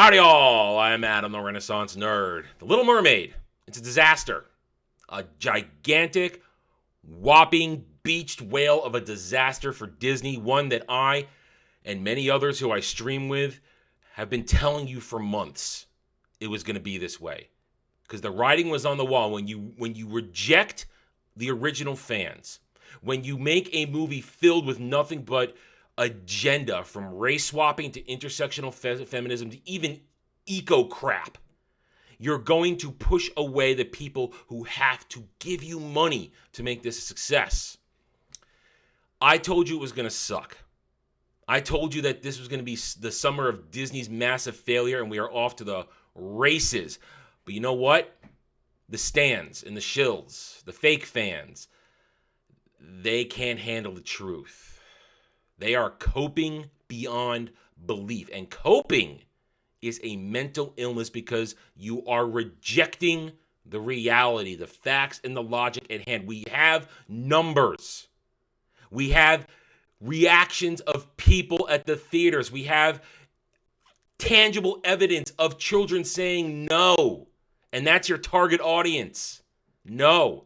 Howdy all, I'm Adam the Renaissance Nerd. The Little Mermaid, it's a disaster. A gigantic, whopping, beached whale of a disaster for Disney. One that I and many others who I stream with have been telling you for months it was going to be this way. Because the writing was on the wall. When you reject the original fans, when you make a movie filled with nothing but agenda, from race swapping to intersectional feminism to even eco crap, you're going to push away the people who have to give you money to make this a success. I told you it was going to suck. I told you that this was going to be the summer of Disney's massive failure, and we are off to the races. But you know what? The stands and the shills, the fake fans, they can't handle the truth. They are coping beyond belief. And coping is a mental illness because you are rejecting the reality, the facts, and the logic at hand. We have numbers. We have reactions of people at the theaters. We have tangible evidence of children saying no. And that's your target audience. No.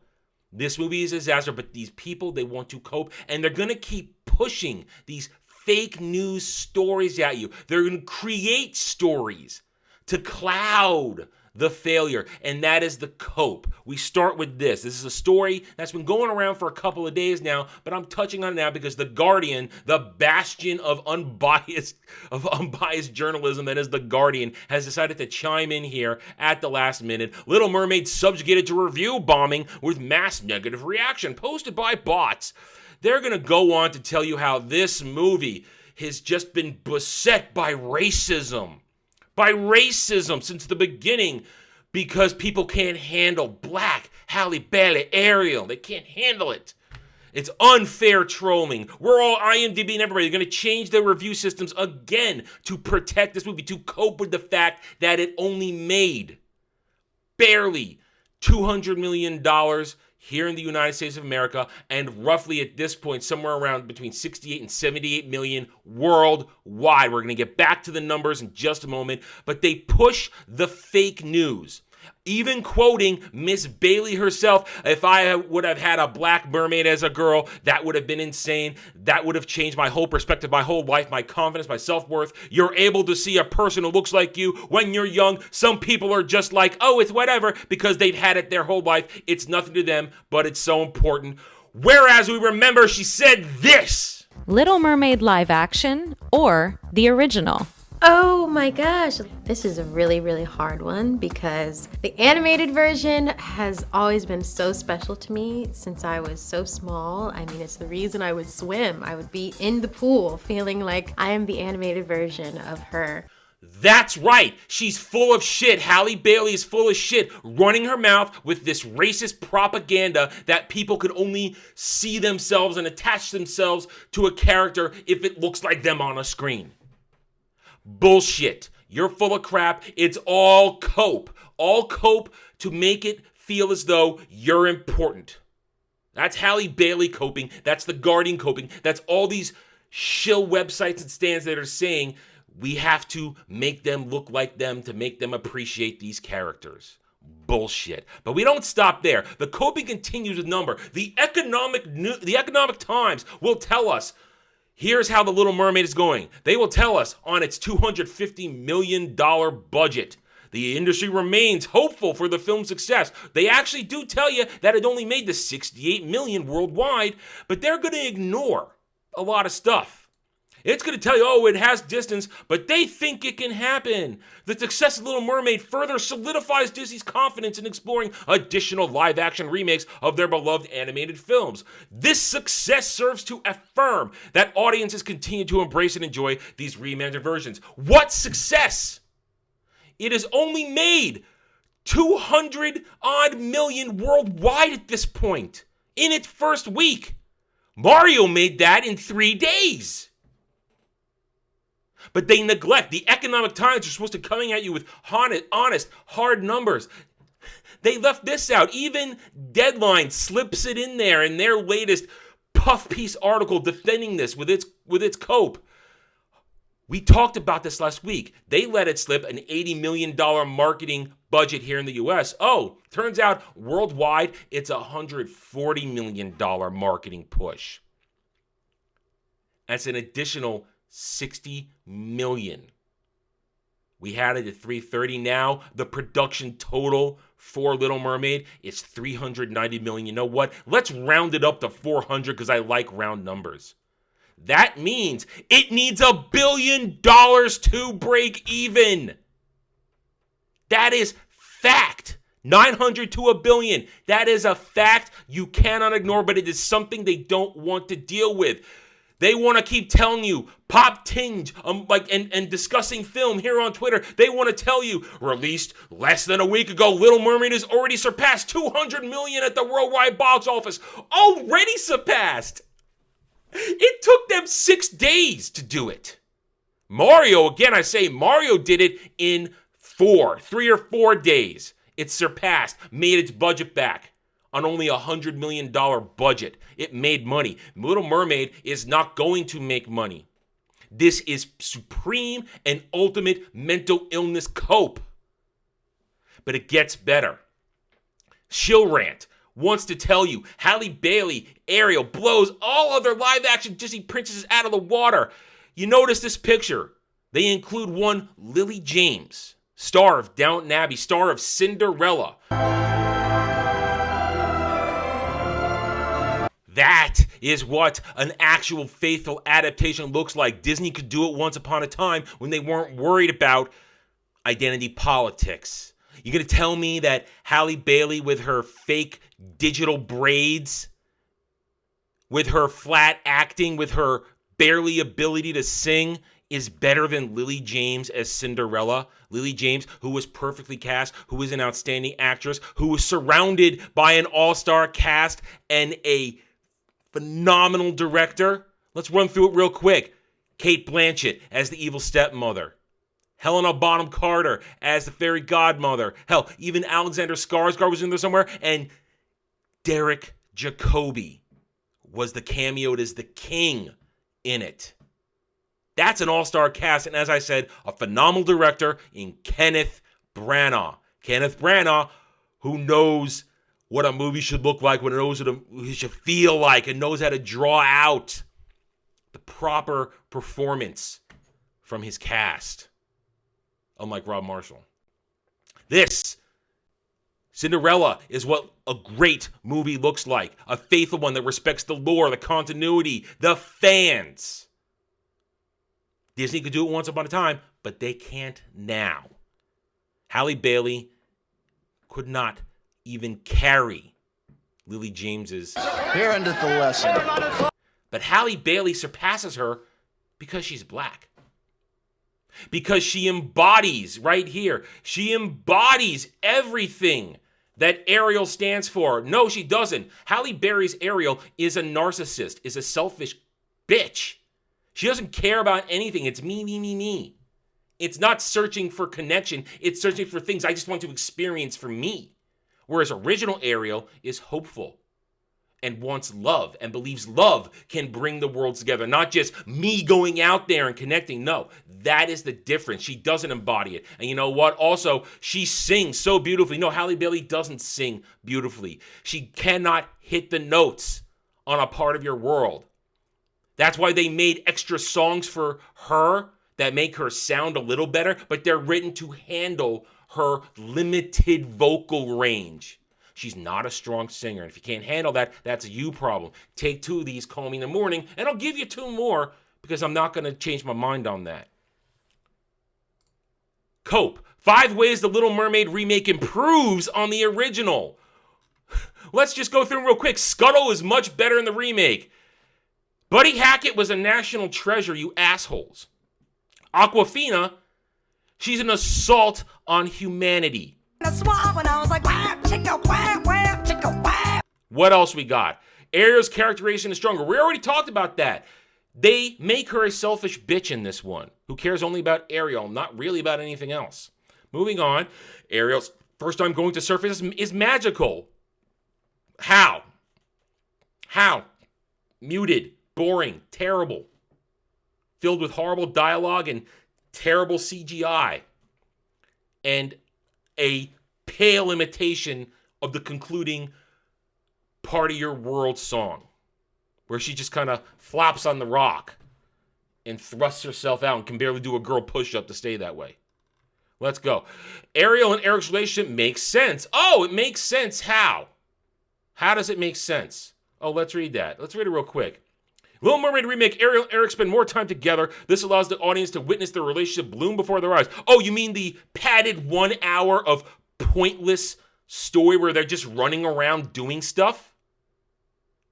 This movie is a disaster, but these people, they want to cope, and they're going to keep pushing these fake news stories at you. They're going to create stories to cloud the failure, and that is the cope. We start with this. This is a story that's been going around for a couple of days now, but I'm touching on it now because The Guardian, the bastion of unbiased journalism that is The Guardian, has decided to chime in here at the last minute. Little Mermaid subjugated to review bombing with mass negative reaction posted by bots. They're going to go on to tell you how this movie has just been beset by racism. By racism since the beginning, because people can't handle black, Halle Bailey, Ariel. They can't handle it. It's unfair trolling. We're all IMDb and everybody. They're going to change their review systems again to protect this movie, to cope with the fact that it only made barely $200 million here in the United States of America, and roughly at this point, somewhere around between 68 and 78 million worldwide. We're going to get back to the numbers in just a moment, but they push the fake news. Even quoting Miss Bailey herself, if I would have had a black mermaid as a girl, that would have been insane. That would have changed my whole perspective, my whole life, my confidence, my self-worth. You're able to see a person who looks like you when you're young. Some people are just like, oh, it's whatever, because they've had it their whole life. It's nothing to them, but it's so important. Whereas we remember she said this. Little Mermaid live action or the original? Oh my gosh, this is a really, really hard one because the animated version has always been so special to me since I was so small. I mean, it's the reason I would swim. I would be in the pool feeling like I am the animated version of her. That's right. She's full of shit. Halle Bailey is full of shit, running her mouth with this racist propaganda that people could only see themselves and attach themselves to a character if it looks like them on a screen. Bullshit. You're full of crap. It's all cope. All cope to make it feel as though you're important. That's Halle Bailey coping. That's The Guardian coping. That's all these shill websites and stands that are saying we have to make them look like them to make them appreciate these characters. Bullshit. But we don't stop there. The coping continues with number. The Economic Times will tell us, here's how The Little Mermaid is going. They will tell us on its $250 million budget. The industry remains hopeful for the film's success. They actually do tell you that it only made the $68 million worldwide, but they're going to ignore a lot of stuff. It's going to tell you, oh, it has distance, but they think it can happen. The success of Little Mermaid further solidifies Disney's confidence in exploring additional live-action remakes of their beloved animated films. This success serves to affirm that audiences continue to embrace and enjoy these reimagined versions. What success? It has only made 200-odd million worldwide at this point in its first week. Mario made that in 3 days. But they neglect. The Economic Times are supposed to be coming at you with honest, hard numbers. They left this out. Even Deadline slips it in there in their latest puff piece article defending this with its cope. We talked about this last week. They let it slip an $80 million marketing budget here in the US. Oh, turns out worldwide, it's a $140 million marketing push. That's an additional $60 million. We had it at 330 now. The production total for Little Mermaid is $390 million. You know what? Let's round it up to 400 because I like round numbers. That means it needs $1 billion to break even. That is fact. 900 to $1 billion. That is a fact you cannot ignore, but it is something they don't want to deal with. They want to keep telling you, pop tinge, and discussing film here on Twitter. They want to tell you, released less than a week ago, Little Mermaid has already surpassed 200 million at the worldwide box office. Already surpassed. It took them 6 days to do it. Mario, again, I say Mario did it in 3 or 4 days. It surpassed, made its budget back. On only $100 million budget. It made money. Little Mermaid is not going to make money. This is supreme and ultimate mental illness cope. But it gets better. Shill Rant wants to tell you Halle Bailey, Ariel blows all other live action Disney princesses out of the water. You notice this picture. They include one Lily James, star of Downton Abbey, star of Cinderella. That is what an actual faithful adaptation looks like. Disney could do it once upon a time when they weren't worried about identity politics. You're going to tell me that Halle Bailey with her fake digital braids, with her flat acting, with her barely ability to sing, is better than Lily James as Cinderella? Lily James, who was perfectly cast, who is an outstanding actress, who was surrounded by an all-star cast and a phenomenal director. Let's run through it real quick. Cate Blanchett as the evil stepmother. Helena Bonham Carter as the fairy godmother. Hell, even Alexander Skarsgård was in there somewhere. And Derek Jacobi was the cameoed as the king in it. That's an all-star cast. And as I said, a phenomenal director in Kenneth Branagh. Kenneth Branagh, who knows what a movie should look like, what it knows what it should feel like, and knows how to draw out the proper performance from his cast. Unlike Rob Marshall. This, Cinderella, is what a great movie looks like. A faithful one that respects the lore, the continuity, the fans. Disney could do it once upon a time, but they can't now. Halle Bailey could not even carry Lily James's. Here endeth the lesson. But Halle Bailey surpasses her because she's black. Because she embodies, right here, she embodies everything that Ariel stands for. No, she doesn't. Halle Berry's Ariel is a narcissist, is a selfish bitch. She doesn't care about anything. It's me, me, me, me. It's not searching for connection. It's searching for things I just want to experience for me. Whereas original Ariel is hopeful and wants love and believes love can bring the worlds together. Not just me going out there and connecting. No, that is the difference. She doesn't embody it. And you know what? Also, she sings so beautifully. No, Halle Bailey doesn't sing beautifully. She cannot hit the notes on a part of your world. That's why they made extra songs for her that make her sound a little better, but they're written to handle her limited vocal range. She's not a strong singer. And if you can't handle that, that's a you problem. Take 2 of these, call me in the morning, and I'll give you 2 more because I'm not going to change my mind on that. Cope. 5 ways the Little Mermaid remake improves on the original. Let's just go through them real quick. Scuttle is much better in the remake. Buddy Hackett was a national treasure, you assholes. Aquafina, she's an assault on humanity. What else we got? Ariel's characterization is stronger. We already talked about that. They make her a selfish bitch in this one, who cares only about Ariel, not really about anything else. Moving on, Ariel's first time going to surface is magical. How? Muted, boring, terrible. filled with horrible dialogue and terrible CGI, and a pale imitation of the concluding Part of Your World song, where she just kind of flops on the rock and thrusts herself out and can barely do a girl push-up to stay that way. Let's go. Ariel and Eric's relationship makes sense. Oh, it makes sense. How? How does it make sense? Oh, let's read that. Let's read it real quick. Little Mermaid remake, Ariel and Eric spend more time together. This allows the audience to witness their relationship bloom before their eyes. Oh, you mean the padded 1 hour of pointless story where they're just running around doing stuff?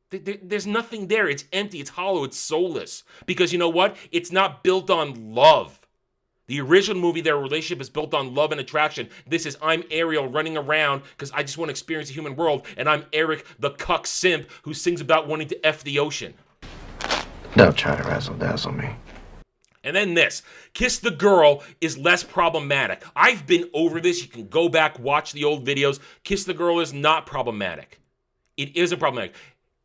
There's nothing there. It's empty. It's hollow. It's soulless. Because you know what? It's not built on love. The original movie, their relationship is built on love and attraction. This is, I'm Ariel running around because I just want to experience the human world, and I'm Eric, the cuck simp who sings about wanting to F the ocean. Don't try to razzle-dazzle me. And then this, Kiss the Girl is less problematic. I've been over this. You can go back, watch the old videos. Kiss the Girl is not problematic. It isn't problematic.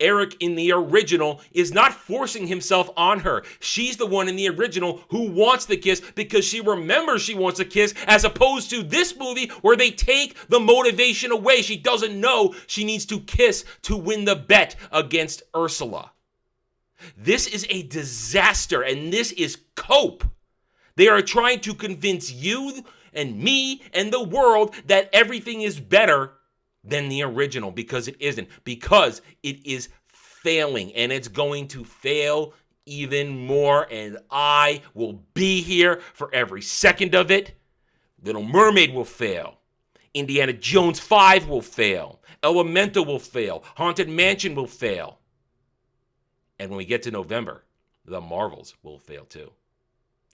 Eric in the original is not forcing himself on her. She's the one in the original who wants the kiss because she remembers she wants a kiss, as opposed to this movie where they take the motivation away. She doesn't know she needs to kiss to win the bet against Ursula. This is a disaster, and this is cope. They are trying to convince you and me and the world that everything is better than the original, because it isn't. Because it is failing, and it's going to fail even more, and I will be here for every second of it. Little Mermaid will fail. Indiana Jones 5 will fail. Elemental will fail. Haunted Mansion will fail. And when we get to November, the Marvels will fail too.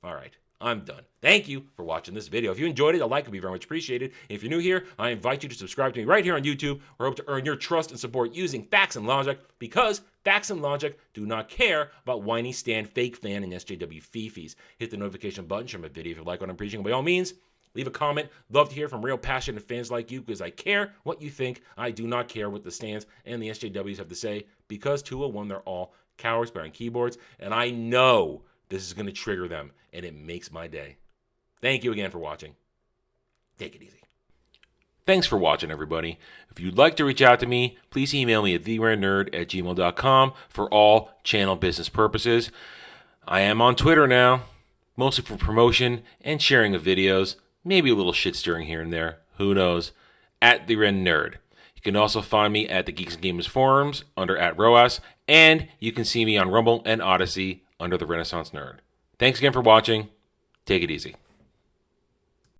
All right, I'm done. Thank you for watching this video. If you enjoyed it, a like would be very much appreciated. If you're new here, I invite you to subscribe to me right here on YouTube, where I hope to earn your trust and support using facts and logic, because facts and logic do not care about whiny Stan, fake fan, and SJW fifis. Hit the notification button, share my video if you like what I'm preaching. By all means, leave a comment. Love to hear from real passionate fans like you, because I care what you think. I do not care what the Stans and the SJWs have to say, because 201, they're all cowards behind keyboards, and I know this is going to trigger them, and it makes my day. Thank you again for watching. Take it easy. Thanks for watching, everybody. If you'd like to reach out to me, please email me at theranernerd@gmail.com for all channel business purposes. I am on Twitter now, mostly for promotion and sharing of videos, maybe a little shit stirring here and there, who knows, at @theranernerd. You can also find me at the Geeks and Gamers forums under @ROAS, and you can see me on Rumble and Odyssey under the Renaissance Nerd. Thanks again for watching. Take it easy.